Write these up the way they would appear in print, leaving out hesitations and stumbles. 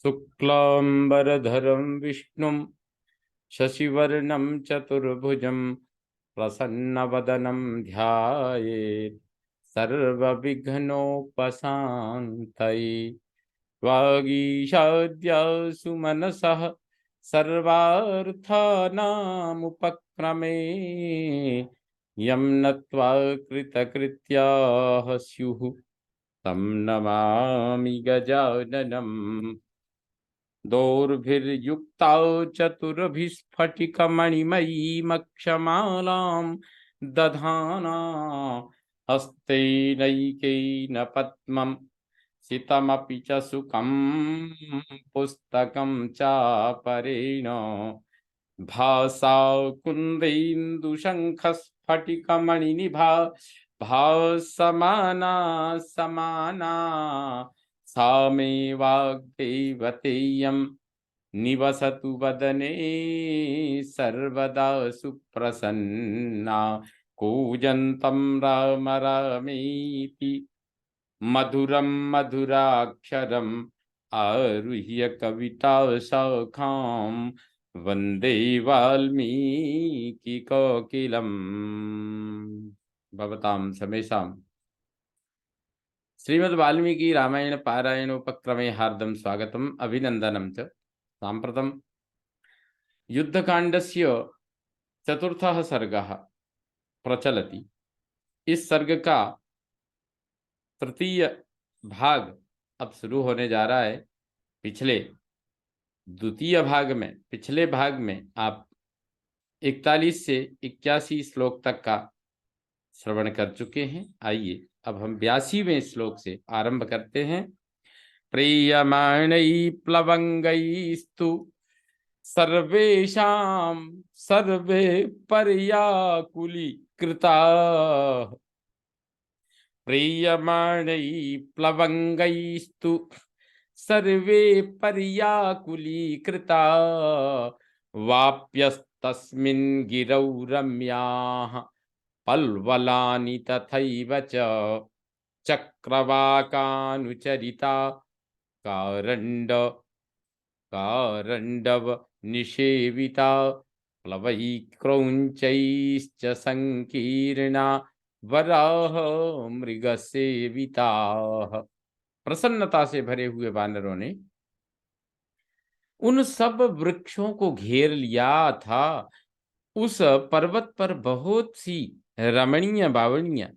शुक्लांबरधरं विष्णुं शशिवर्णं चतुर्भुजं प्रसन्नवदनं ध्यायेत् सर्वविघ्नोपशान्तये। वागीशाद्य सुमनसः सर्वार्थानामुपक्रमे यं नत्वा कृतकृत्याः स्युः तं नमामि गजाननम्। दोर्भिर्युक्ता चतुर्भिस्फटिकमणिमयीमक्षमालां दधाना हस्तेनैकेन पद्मं सितमपि च सुखं पुस्तकं चापरेण भासा कुन्देन्दुशङ्खस्फटिकमणिनिभा भासमाना समाना सा मे वाग्देवतेयं निवसतु वदने सर्वदा सुप्रसन्ना। कूजन्तं राम रामेति मधुरं मधुराक्षरम् आरुह्य कविता शाखां वन्दे वाल्मीकिकोकिलम्। भवतां समेषां श्रीमद् वाल्मीकि रामायण पारायणोपक्रमे हार्दं स्वागतम् अभिनन्दनं च। साम्प्रतं युद्धकाण्डस्य चतुर्थः सर्गः प्रचलति। इस सर्ग का तृतीय भाग अब शुरू होने जा रहा है। पिछले भाग में आप 41 से 81 श्लोक तक का श्रवण कर चुके हैं। आइए अब हम 82वें श्लोक से आरंभ करते हैं। प्रीयमाणै प्लवंगैस्तु सर्वेषां सर्वे पर्याकुलीकृता। प्रीयमाणै प्लवंगैस्तु सर्वे पर्याकुलीकृता। वाप्यस्तस्मिन् गिरौ रम्याः पल्वलानि तथैव च चक्रवाकानुचरिता कारण्डव निषेविता प्लवैक्रौञ्चैश्च संकीर्णा वराह मृगसेविताः। प्रसन्नता से भरे हुए वानरों ने उन सब वृक्षों को घेर लिया था। उस पर्वत पर बहुत सी रमणीय बावड़ियां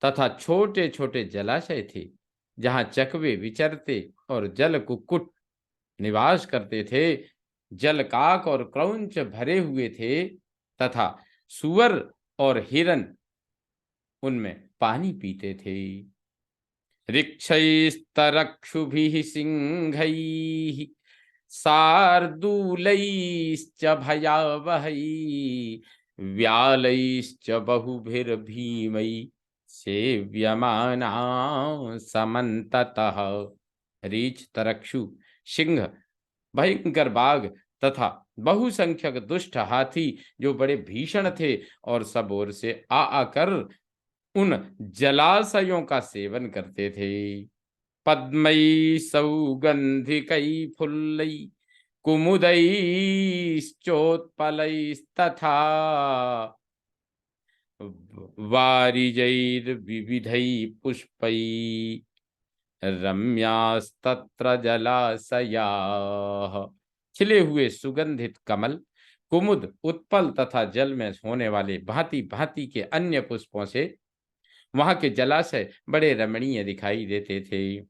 तथा छोटे छोटे जलाशय थे, जहां चकवे विचरते और जल कुक्कुट निवास करते थे। जलकाक और क्रौंच भरे हुए थे तथा सुअर और हिरन उनमें पानी पीते थे। ऋक्षैस्तरक्षुभिः सिंहैः शार्दूलैश्च भयावहै व्यालैश्च बहुभिर्भीमै सेव्यमाना समन्ततः। रीछ, तरक्षु, सिंह, भयंकर बाघ तथा बहुसंख्यक दुष्ट हाथी जो बड़े भीषण थे और सब ओर से आकर उन जलाशयों का सेवन करते थे। पद्मई सौगंधिकै फुल्लै कुमुदैश्चोत्पलैस्तथा वारिजैर्विविधै पुष्पै रम्यास्तत्र जलाशयाः। खिले हुए सुगंधित कमल, कुमुद, उत्पल तथा जल में होने वाले भांति भांति के अन्य पुष्पों से वहां के जलाशय बड़े रमणीय दिखाई देते थे।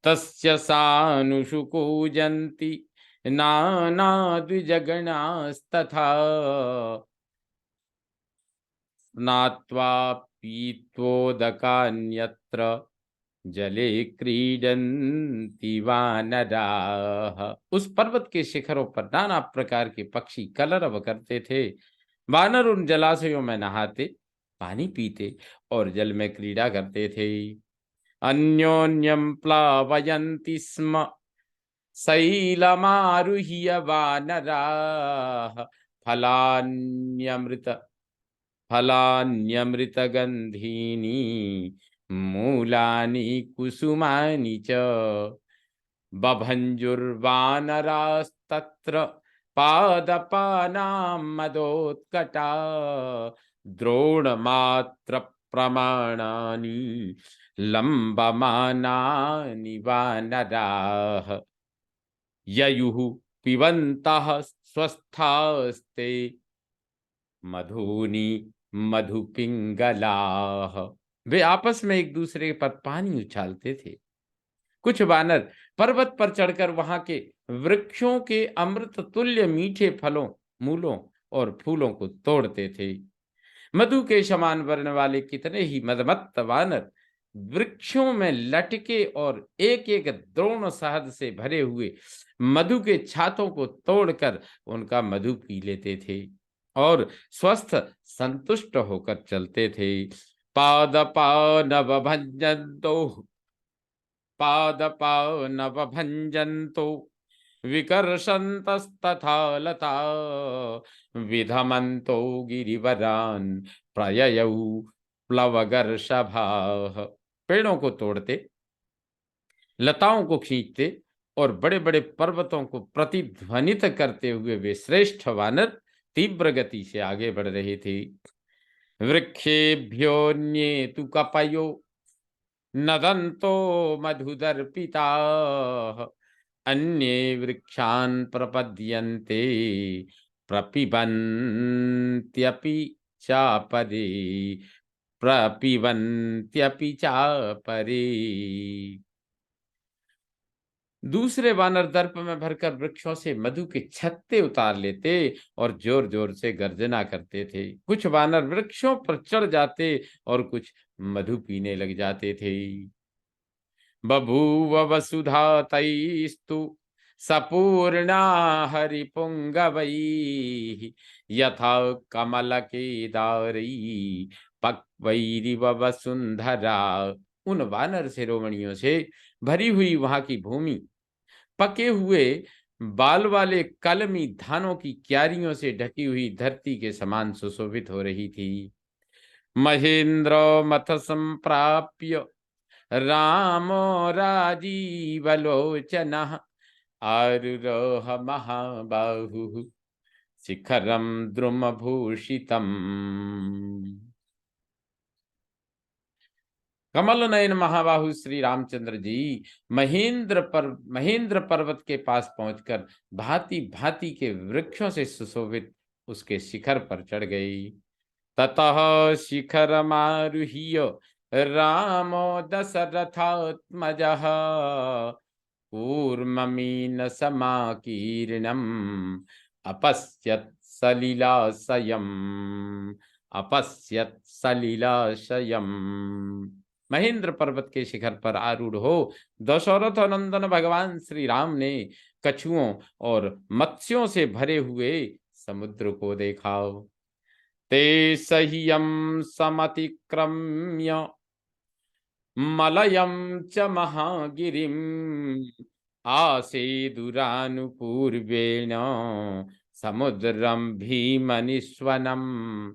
तस्य सानुषु कूजन्ति नाना द्विजगणास्तथा स्नात्वा पीत्वोदकान्यत्र जले क्रीडन्ति वानराः। उस पर्वत के शिखरों पर नाना प्रकार के पक्षी कलरव करते थे। वानर उन जलाशयों में नहाते, पानी पीते और जल में क्रीड़ा करते थे। अन्योन्यं प्लावयन्ति स्म शैलमारुह्य वानराः फलान्यमृतगन्धीनि मूलानि कुसुमानि च बभञ्जुर्वानरास्तत्र पादपानां मदोत्कटा द्रोणमात्र प्रमाणानि लम्बमानानि वानराः ययुः पिबन्तः स्वस्थास्ते मधुनि मधुपिंगलाः। वे आपस में एक दूसरे पर पानी उछालते थे। कुछ वानर पर्वत पर चढ़कर वहां के वृक्षों के अमृत तुल्य मीठे फलों, मूलों और फूलों को तोड़ते थे। मधु के समान वर्ण वाले कितने ही मदमत्त वानर वृक्षों में लटके और एक एक द्रोण शहद से भरे हुए मधु के छातों को तोड़कर उनका मधु पी लेते थे और स्वस्थ संतुष्ट होकर चलते थे। पादपानवभञ्जन्तो विकर्षन्तस्तथा लता विधमन्तो गिरिवरान् प्रययौ प्लवगर्षभाः। पेड़ों को तोड़ते, लताओं को खींचते और बड़े बड़े पर्वतों को प्रतिध्वनित करते हुए वे श्रेष्ठ वानर तीव्र गति से आगे बढ़ रहे थे। वृक्षेभ्योऽन्ये तु कपयो नदन्तो मधुदर्पिताः अन्ये वृक्षान् प्रपद्यन्ते प्रपिबन्त्यपि चापरे प्रपिबन्त्यपि चापरे। दूसरे वानर दर्प में भरकर वृक्षों से मधु के छत्ते उतार लेते और जोर जोर से गर्जना करते थे। कुछ वानर वृक्षों पर चढ़ जाते और कुछ मधु पीने लग जाते थे। बभूव वसुधा तैस्तु सपूर्णा हरिपुंगवैः यथा कमलकेदारी पक्वैरिव वसुंधरा। उन वानर शिरोमणियों से भरी हुई वहां की भूमि पके हुए बाल वाले कलमी धानों की क्यारियों से ढकी हुई धरती के समान सुशोभित हो रही थी। महेंद्र मथ संप्राप्य रामो राजीवलोचनः आरुरोह महाबाहुः शिखरं द्रुमभूषितम्। कमल नयन महाबाहु श्री रामचंद्र जी महेंद्र पर्वत के पास पहुंचकर भांति भांति के वृक्षों से सुशोभित उसके शिखर पर चढ़ गई। ततः शिखरमारुह्य रामो दशरथात्मजः कूर्ममीन समाकीर्णम् अपश्यत् सलिलाशयम्। महेंद्र पर्वत के शिखर पर आरूढ़ हो दशरथ नंदन भगवान श्री राम ने कछुओं और मत्स्यों से भरे हुए समुद्र को देखा। ते सह्यं समतिक्रम्य मलयं च महागिरिं आसेदुरानुपूर्वेण समुद्रम भीमनिस्वनम।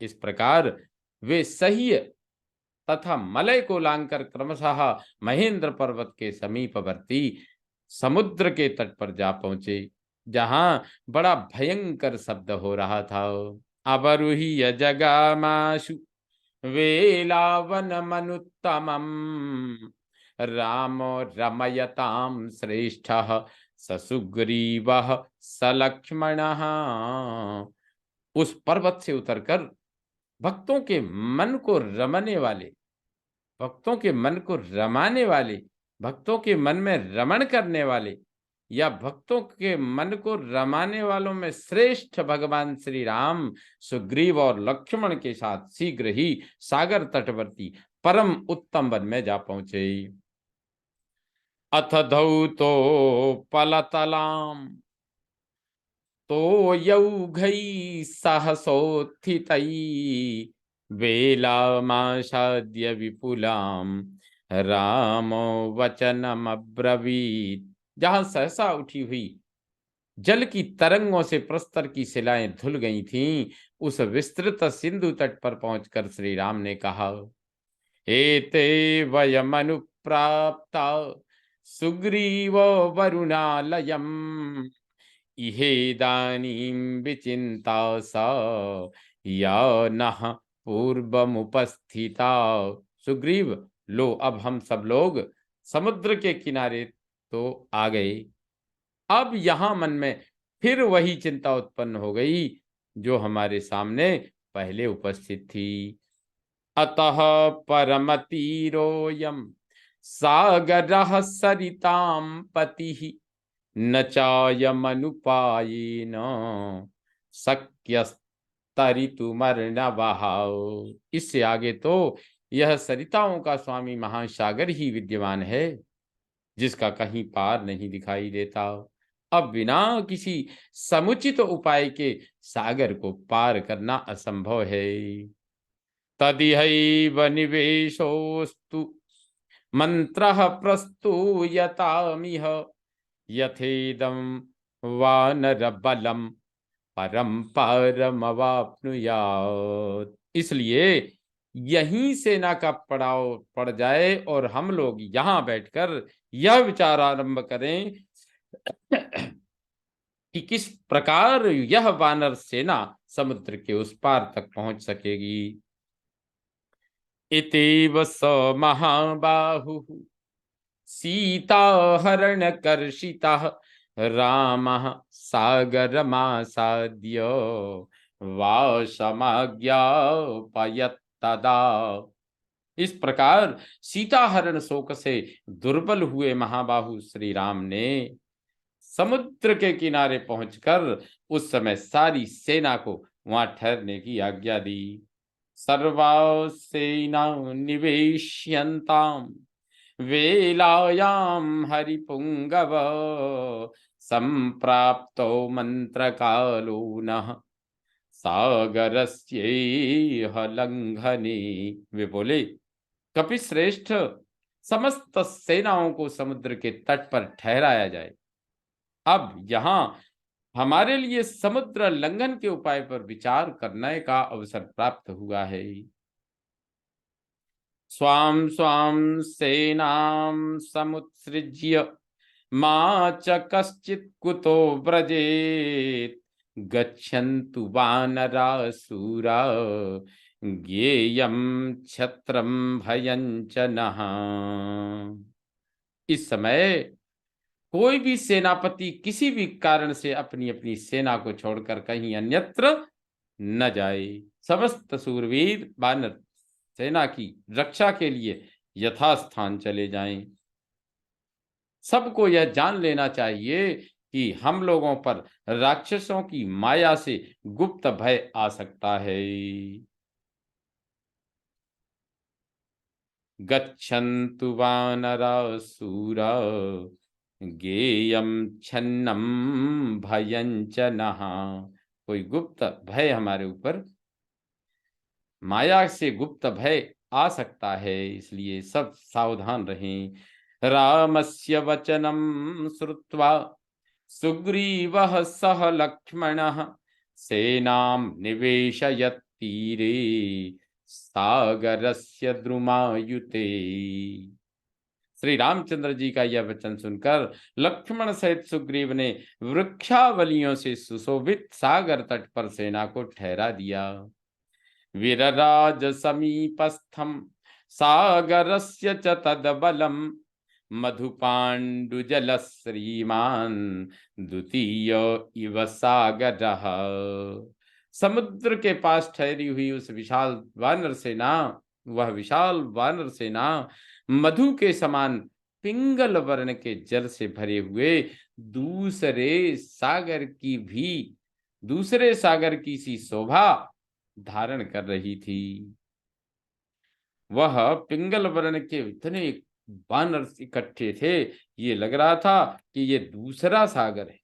इस प्रकार वे सह्य तथा मलय को लांघकर क्रमशः महेंद्र पर्वत के समीपवर्ती समुद्र के तट पर जा पहुंचे, जहां बड़ा भयंकर शब्द हो रहा था। अवरुह्य जगामाशु वेलावनमनुत्तमम् रामो रमयतां श्रेष्ठः ससुग्रीवः सलक्ष्मणः। उस पर्वत से उतरकर भक्तों के मन को रमाने वाले, भक्तों के मन को रमाने वाले, भक्तों के मन में रमण करने वाले या भक्तों के मन को रमाने वालों में श्रेष्ठ भगवान श्री राम सुग्रीव और लक्ष्मण के साथ शीघ्र ही सागर तटवर्ती परम उत्तम वन में जा पहुंचे। अथ धौतो पलतलाम तो यौघै सहसोत्थितै वेलामासाद्य विपुलाम रामो वचनमब्रवीत्। जहां सहसा उठी हुई जल की तरंगों से प्रस्तर की शिलाएं धुल गई थीं, उस विस्तृत सिंधु तट पर पहुंचकर श्री राम ने कहा, एते वयमनुप्राप्ता सुग्रीव वरुणालयम् इहेदानीं विचिन्ता सा या नः पूर्वमुपस्थिता। सुग्रीव, लो अब हम सब लोग समुद्र के किनारे तो आ गए। अब यहां मन में फिर वही चिंता उत्पन्न हो गई जो हमारे सामने पहले उपस्थित थी। अतः परमतीरोऽयं सागरः सरितां पतिः न चायमनुपायेन शक्यस्तरितुमर्णवः। इससे आगे तो यह सरिताओं का स्वामी महासागर ही विद्यमान है, जिसका कहीं पार नहीं दिखाई देता। अब बिना किसी समुचित उपाय के सागर को पार करना असंभव है। तदिहैव निवेशोस्तु मंत्रः प्रस्तूयतामिह यथेदं वानरबलं परम पारमवाप्नुयात्। इसलिए यहीं सेना का पड़ाव पड़ जाए और हम लोग यहां बैठकर यह विचार आरंभ करें कि किस प्रकार यह वानर सेना समुद्र के उस पार तक पहुंच सकेगी। इतीव स महाबाहुः सीताहरणकर्षितः रामः सागरमासाद्य वाशमाज्ञापयत्तदा। इस प्रकार सीताहरण शोक से दुर्बल हुए महाबाहु श्री राम ने समुद्र के किनारे पहुंचकर उस समय सारी सेना को वहां ठहरने की आज्ञा दी। सर्वा सेना निवेश्यन्ताम् वेलायां हरिपुंगव संप्राप्तो मंत्रकालो नः सागरस्येह लंघने। वे बोले, कपिश्रेष्ठ, समस्त सेनाओं को समुद्र के तट पर ठहराया जाए। अब यहाँ हमारे लिए समुद्र लंघन के उपाय पर विचार करने का अवसर प्राप्त हुआ है। स्वाम स्वाम सेनां समुत्सृज्य मा च कश्चित् कुतो व्रजेत् गच्छन्तु वानरासूरा ज्ञेयं क्षत्रं भयं च नः। इस समय कोई भी सेनापति किसी भी कारण से अपनी अपनी सेना को छोड़कर कहीं अन्यत्र न जाए। समस्त सूरवीर वानर सेना की रक्षा के लिए यथास्थान चले जाएं। सबको यह जान लेना चाहिए कि हम लोगों पर राक्षसों की माया से गुप्त भय आ सकता है। गच्छन्तु वानरासूरा ज्ञेयं छन्नं भयं च नः। कोई गुप्त भय हमारे ऊपर, माया से गुप्त भय आ सकता है, इसलिए सब सावधान रहें। रामस्य वचनं श्रुत्वा सुग्रीवः सह लक्ष्मणः सेनां निवेशयत् तीरे सागरस्य द्रुमायुते। श्री रामचंद्र जी का यह वचन सुनकर लक्ष्मण सहित सुग्रीव ने वृक्षावलियों से सुशोभित सागर तट पर सेना को ठहरा दिया। वीरराज समीपस्थम सागरस्य च तदबलम मधुपाण्डुजल श्रीमान द्वितीय इव सागरः। समुद्र के पास ठहरी हुई उस विशाल वानर सेना, वह विशाल वानर सेना मधु के समान पिंगल वर्ण के जल से भरे हुए दूसरे सागर की सी शोभा धारण कर रही थी। वह पिंगल वर्ण के इतने वानर इकट्ठे थे, ये लग रहा था कि ये दूसरा सागर है।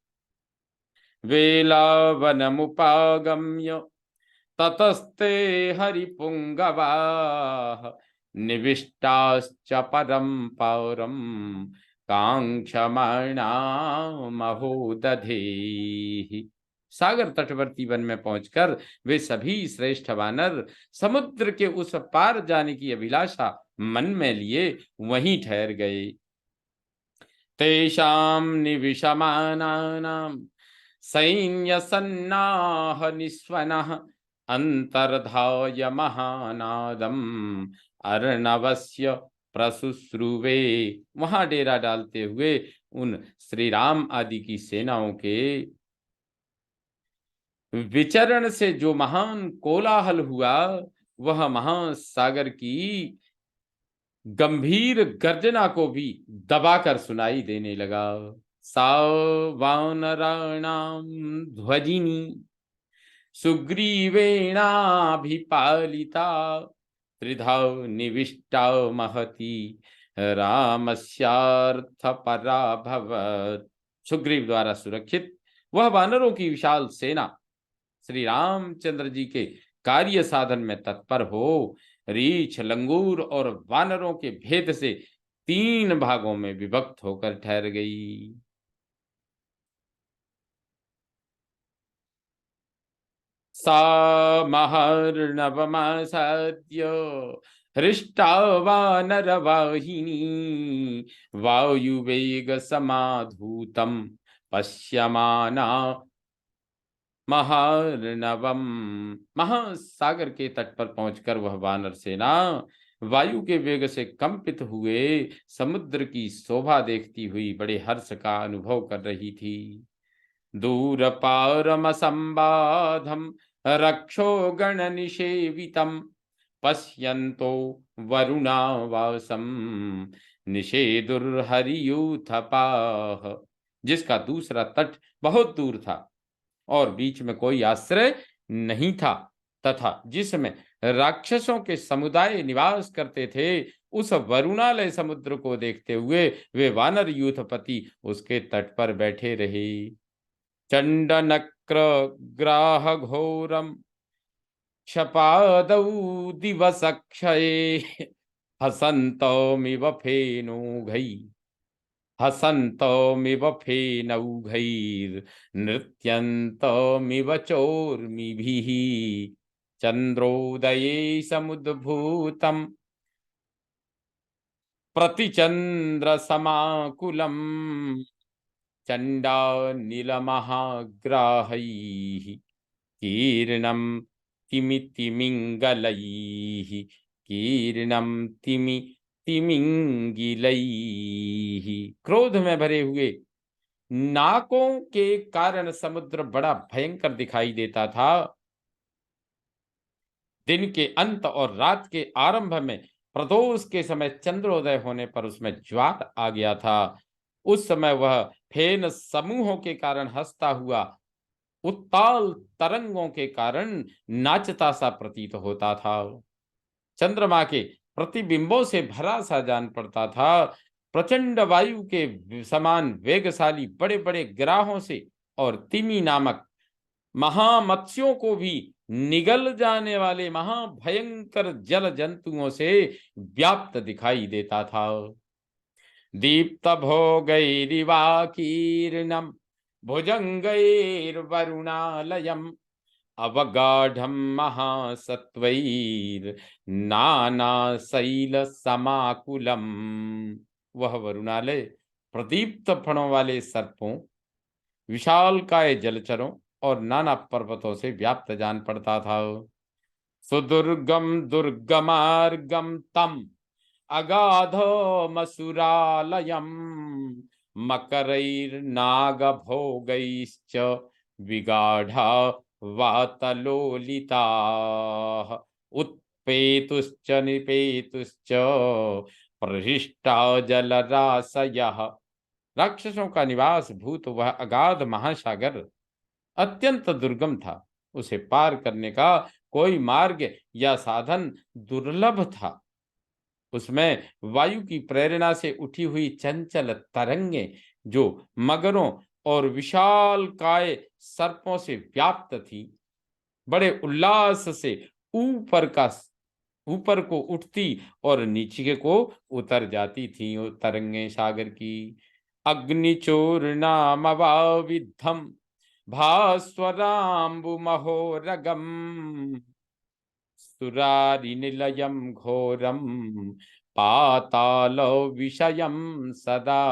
वेलावनमुपागम्य ततस्ते हरिपुंगवाः निविष्टाश्च परं पौरं कांक्षमाणा महोदधेः। सागर तटवर्ती वन में पहुंचकर वे सभी श्रेष्ठ वानर समुद्र के उस पार जाने की अभिलाषा मन में लिए वहीं ठहर गए। तेषां निविशमानानां सैन्यसन्नाह निस्वनः अंतर्धाय महानादम अर्णवस्य प्रसुश्रुवे। वहां डेरा डालते हुए उन श्री राम आदि की सेनाओं के विचरण से जो महान कोलाहल हुआ, वह महासागर की गंभीर गर्जना को भी दबाकर सुनाई देने लगा। सा वानराणाम ध्वजिनी सुग्रीवेणाभिपालिता त्रिधा निविष्टा महती रामस्यार्थ पराभवत्। सुग्रीव द्वारा सुरक्षित वह वानरों की विशाल सेना श्री रामचंद्र जी के कार्य साधन में तत्पर हो रीछ, लंगूर और वानरों के भेद से 3 भागों में विभक्त होकर ठहर गई। सा महर्णवमासाद्य हृष्टा वानरवाहिनी वायुवेग समाधूतम पश्यमाना महार्णवम। महासागर के तट पर पहुंचकर वह वानर सेना वायु के वेग से कंपित हुए समुद्र की शोभा देखती हुई बड़े हर्ष का अनुभव कर रही थी। दूर पारम संबाधम रक्षो गण निषेवितम पश्यन्तो वरुणावासम निषेदुर्हरियूथपाः। जिसका दूसरा तट बहुत दूर था और बीच में कोई आश्रय नहीं था तथा जिसमें राक्षसों के समुदाय निवास करते थे, उस वरुणालय समुद्र को देखते हुए वे वानर यूथपति उसके तट पर बैठे रहे। चंड नक्र ग्राह घोरम क्षपादौ दिवसक्षये हसन्तमिव फेनौघै हसन्तमिव फेनौघैर्नृत्यन्तमिव चोर्मिभिः चंद्रोदये समुद्भूतम् प्रतिचन्द्रसमाकुलम् चण्डानिलमहाग्राहैः कीर्णं तिमितिमिङ्गलैः कीर्णं तिमिंगिलैः। क्रोध में भरे हुए नाकों के कारण समुद्र बड़ा भयंकर दिखाई देता था। दिन के अंत और रात के आरंभ में प्रदोष के समय चंद्रोदय होने पर उसमें ज्वार आ गया था। उस समय वह फेन समूहों के कारण हंसता हुआ उत्ताल तरंगों के कारण नाचता सा प्रतीत होता था। चंद्रमा के प्रतिबिंबों से भरा सा जान पड़ता था। प्रचंड वायु के समान वेगशाली बड़े बड़े ग्राहों से और तिमी नामक महामत्स्यों को भी निगल जाने वाले महाभयंकर जल जंतुओं से व्याप्त दिखाई देता था। दीप्त भोगैरिवाकीर्णम भुजंगैर्वरुणालयम् अवगाढ़ं महासत्वैर नाना शैल समाकुलम। वह वरुणालय प्रदीप्त फणों वाले सर्पों, विशालकाय जलचरों और नाना पर्वतों से व्याप्त जान पड़ता था। सुदुर्गम दुर्गमार्गम तम अगाध मसुरालयम मकरैर्नागभोगैश्च विगाढ़ा वातलोलिता उत्पेतुश्च निपेतुश्च प्रहिष्टा जलराशयः। राक्षसों का निवास भूत वह अगाध महासागर अत्यंत दुर्गम था। उसे पार करने का कोई मार्ग या साधन दुर्लभ था। उसमें वायु की प्रेरणा से उठी हुई चंचल तरंगे जो मगरों और विशाल काय सर्पों से व्याप्त थी, बड़े उल्लास से ऊपर को उठती और नीचे को उतर जाती थी। वो तरंगे सागर की। अग्निचूर्णामवाविद्धम भास्वराम्बु महोरगम सुरारिनिलयं घोरम पाताल विषयं सदा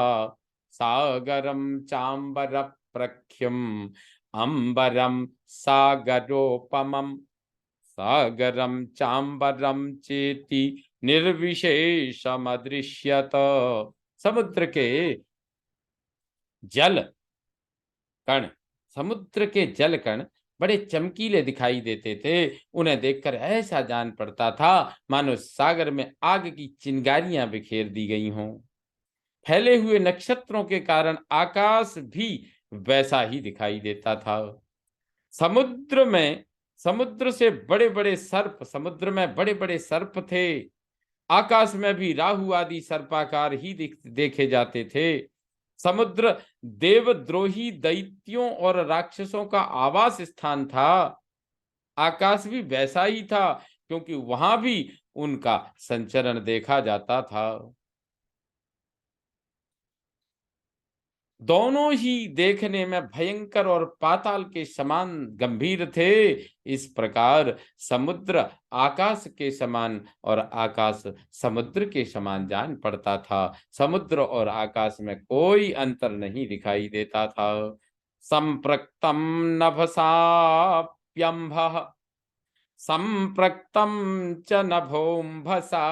सागरं चाम्बर प्रख्यम अंबरम सागरोपमम सागरं चाम्बरं चेति निर्विशेषमदृश्यत। समुद्र के जल कण समुद्र के जल कण बड़े चमकीले दिखाई देते थे। उन्हें देखकर ऐसा जान पड़ता था मानो सागर में आग की चिंगारियां बिखेर दी गई हों। फैले हुए नक्षत्रों के कारण आकाश भी वैसा ही दिखाई देता था। समुद्र में समुद्र में बड़े बड़े सर्प थे। आकाश में भी राहु आदि सर्पाकार ही देखे जाते थे। समुद्र देवद्रोही दैत्यों और राक्षसों का आवास स्थान था। आकाश भी वैसा ही था, क्योंकि वहां भी उनका संचरण देखा जाता था। दोनों ही देखने में भयंकर और पाताल के समान गंभीर थे। इस प्रकार समुद्र आकाश के समान और आकाश समुद्र के समान जान पड़ता था। समुद्र और आकाश में कोई अंतर नहीं दिखाई देता था। संप्रक्तम नभसाप्यंभः संप्रक्तम च नभोम्भसा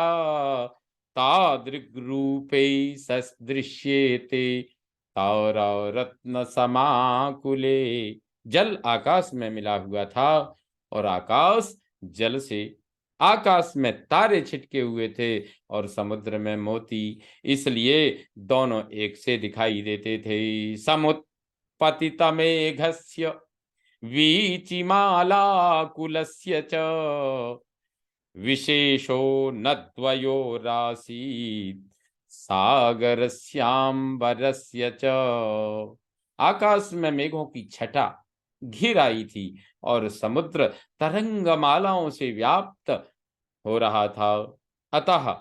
तादृग्रूपे सदृश्येते तारा रत्न समाकुले। जल आकाश में मिला हुआ था और आकाश जल से। आकाश में तारे छिटके हुए थे और समुद्र में मोती, इसलिए दोनों एक से दिखाई देते थे। समुत्पतितमेघस्य वीचिमालाकुलस्य च विशेषो न द्वयोरासीत् सागरस्याम्बरस्य च। आकाश में मेघों की छटा घिर आई थी और समुद्र तरंगमालाओं से व्याप्त हो रहा था। अतः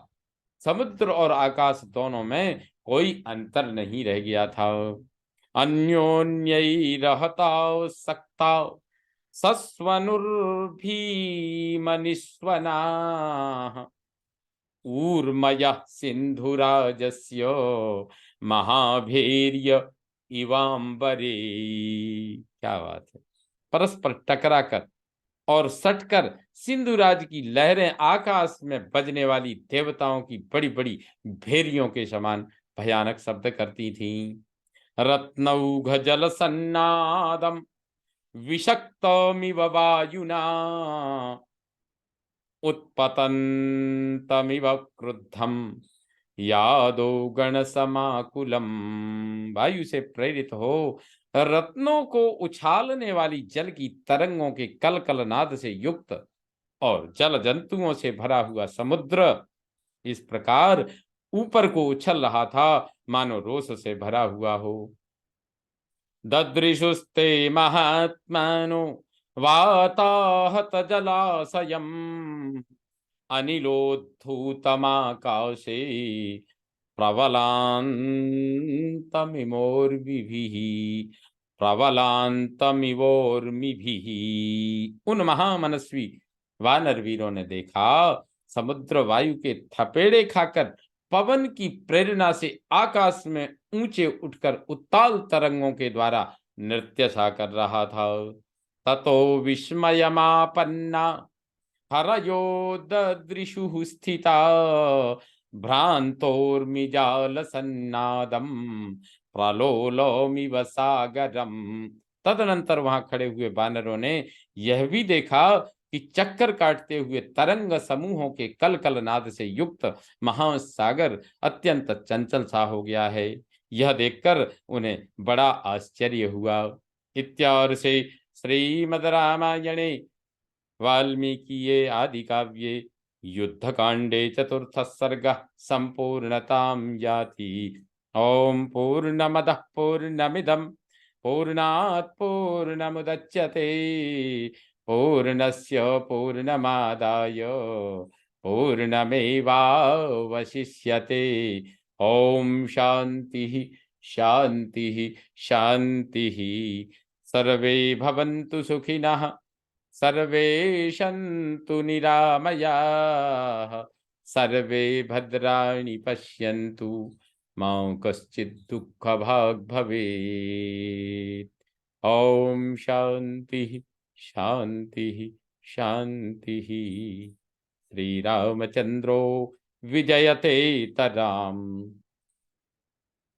समुद्र और आकाश दोनों में कोई अंतर नहीं रह गया था। अन्योन्यैरहताओ सक्ताओ सस्वनुर्भीमनिस्वनाः ऊर्मयः सिन्धुराजस्य महाभेर्य इवांबरे। क्या बात है। परस्पर टकराकर और सटकर सिंधुराज की लहरें आकाश में बजने वाली देवताओं की बड़ी बड़ी भेरियों के समान भयानक शब्द करती थीं। रत्नौघ जल सन्नादम विषक्तमिव वायुना उत्पतन्तमिव क्रुद्धम यादो गण समाकुलम। वायु से प्रेरित हो रत्नों को उछालने वाली जल की तरंगों के कलकल नाद से युक्त और जल जंतुओं से भरा हुआ समुद्र इस प्रकार ऊपर को उछल रहा था मानो रोष से भरा हुआ हो। ददृशुस्ते महात्मानो वाताहत जलाशयम् अनिलोद्धूतमाकाशे प्रवलान्तमिमोर्मिभिः प्रवलान्तमिवोर्मिभिः। उन महामनस्वी वानर वीरों ने देखा समुद्र वायु के थपेड़े खाकर पवन की प्रेरणा से आकाश में ऊंचे उठकर उत्ताल तरंगों के द्वारा नृत्य सा कर रहा था। ततो विस्मयमापन्ना हरयो ददृशुः स्थिता भ्रान्तोर्मिजाल सन्नादम प्रलोलोमिव सागरम। तदनंतर वहां खड़े हुए बानरों ने यह भी देखा कि चक्कर काटते हुए तरंग समूहों के कल कल नाद से युक्त महासागर अत्यंत चंचल सा हो गया है। यह देखकर उन्हें बड़ा आश्चर्य हुआ। इत्यार्षे श्रीमद् रामायणे वाल्मीकिये आदि काव्ये युद्धकांडे चतुर्थ सर्ग संपूर्णतां याति। ओम पूर्णमदः पूर्णमिदं पूर्णात् पूर्णमुदच्यते पूर्णस्य पूर्णमादाय पूर्णमेवावशिष्यते। ओम शांति शांति शांति। सर्वे भवन्तु सुखिनः सर्वे सन्तु निरामयाः सर्वे भद्राणि पश्यन्तु मां कश्चित् दुःखभाग् भवेत्। ओम शांति शांति शांति। श्री रामचंद्रो विजयते तराम।